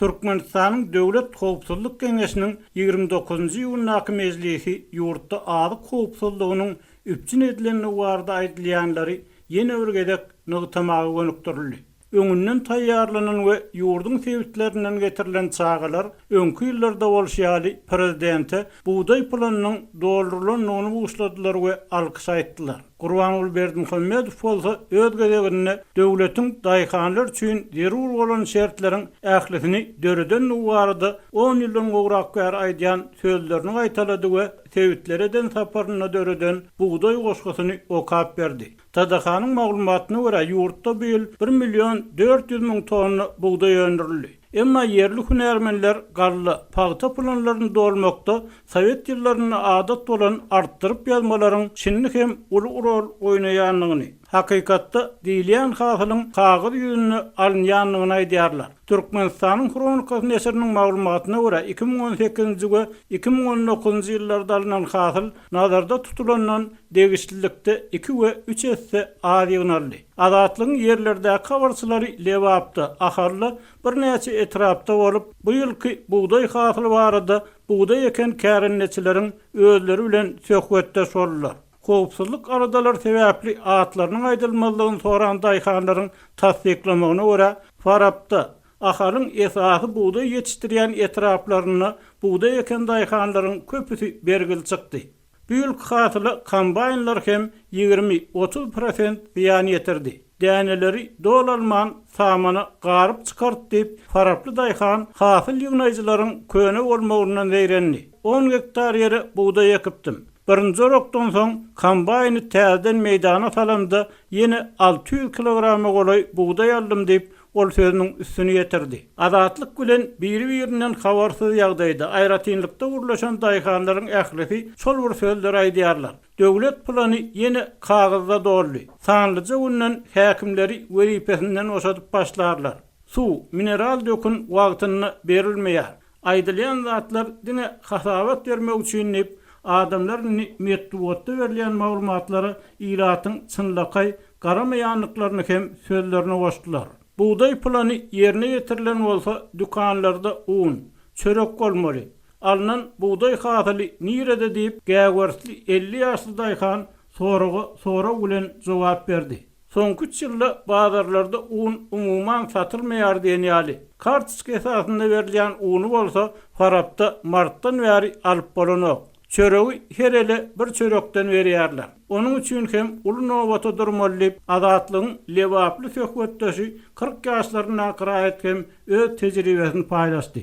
Türkmenistanyň Döwlet Howpsuzlyk Geňeşiniň 29-njy ýylynaky mejlisi ýurtda azyk howpsuzlygynyň üpçün edilenine barada aýdylýanlary ýene bir gezek nygtamagy gönükdirildi. Öňünden taýýarlanan we ýurdun sewitlerinden getirilen çağalar öňkü ýyllarda bolşýaly prezidente buğday planynyň doldurulynyny başladylar we alkyş aýtdylar. Gurbanuly Berdimuhammedow bolsa öz gezeginde döwletiň daýhanlar üçin zerur bolan şertleriň ählisini döreden barada 10 ýyldan gowrak bar aýdýan sözlerini gaýtalady we sewitlerden saparyna döreden buğday goşgusyny okap berdi. Tadahanyň maglumatyna görä ýurtda bu ýyl 1 milyon 400 000 tonna buğday öndürildi. Emma yerli hünärmenler gally paýta planlaryny dolmakda Sowet ýyllaryna adat bolan artdyryp ýazmalaryň çinli hem uly rol oýnaýanlygyny, hakykatda diýilýän hasylyň kagyz ýüzüne alınýanlygyny aýdýarlar. Türkmenistanyň Kronikasy näşriniň maglumatyna görä 2018-nji we 2019-njy ýyllarda alynan hasyl nazarda tutulandan degişlilikde 2 we 3 esse az ýygnaly. Adatlygyň ýerlerdäki kabarçylary lewapda aharly bir näçe etrapda bolup bu ýylky buğday hasyly barada buğday eken kärenneçileriň özleri bilen söhbetde sorlar. Howpsuzlyk aradalar sebäpli atlarynyň aýdylmalygyny soran daýhanlaryň tasdiklamagyna görä Farabda aharyň esasy buğday ýetişdirýän etraplaryna buğday eken daýhanlaryň köpüsi bergil çykdy. Bu ýylky hasyly kombaynlar hem 20-30% ziýan ýetirdi. Däneleri dolalman samana garyp çykart diýip Faraply daýhan hasyl ýygnaýjylaryň köne bolmagyndan zeýrenli. 10 hektar ýere buğday ekipdim. Birinji rokdan soň kombayny täzeden meýdana salamda ýene 600 kilograma golay buğday aldım diýip ol sözüniň üstüni ýetirdi. Azatlyk bilen biri-birinden habarsyz ýagdaýda aýratynlykda urlaşan daýhanlaryň ählisi şol bir sözler aýdýarlar. Döwlet plany ýene kagyzda doldy. Sanlyca günden häkimleri wezipesinden oşadyp başlarlar. Su, mineral dökün wagtyny berilmeýär. Aýdylýan zatlar dine hasawat bermek üçin adamlar metduwatda berilýän maglumatlary iratyň çynlakay garamaýanlyklaryny hem sözlerine goşdylar. Buğday plany ýerine ýetirilen bolsa dükanlarda un, çörek bolmaly. Alynan buğday hasyly nirede diýip gäwürsli 50 ýaşly daýhan soragy bilen jogap berdi. Soňky 3 ýylda bazarlarda un umumyň satylmaýar diýen ýaly. Kartoşka esasynda berilýän uny bolsa Farabda martdan bäri alyp bolanok. Çöregi her ele bir çörekden berýärler. Onuň üçin hem uly nowata durmaly azatlygyň lewaply söhbetdeşi 40 ýaşlaryna qiraýat hem öz tejribesini paýlaşdy.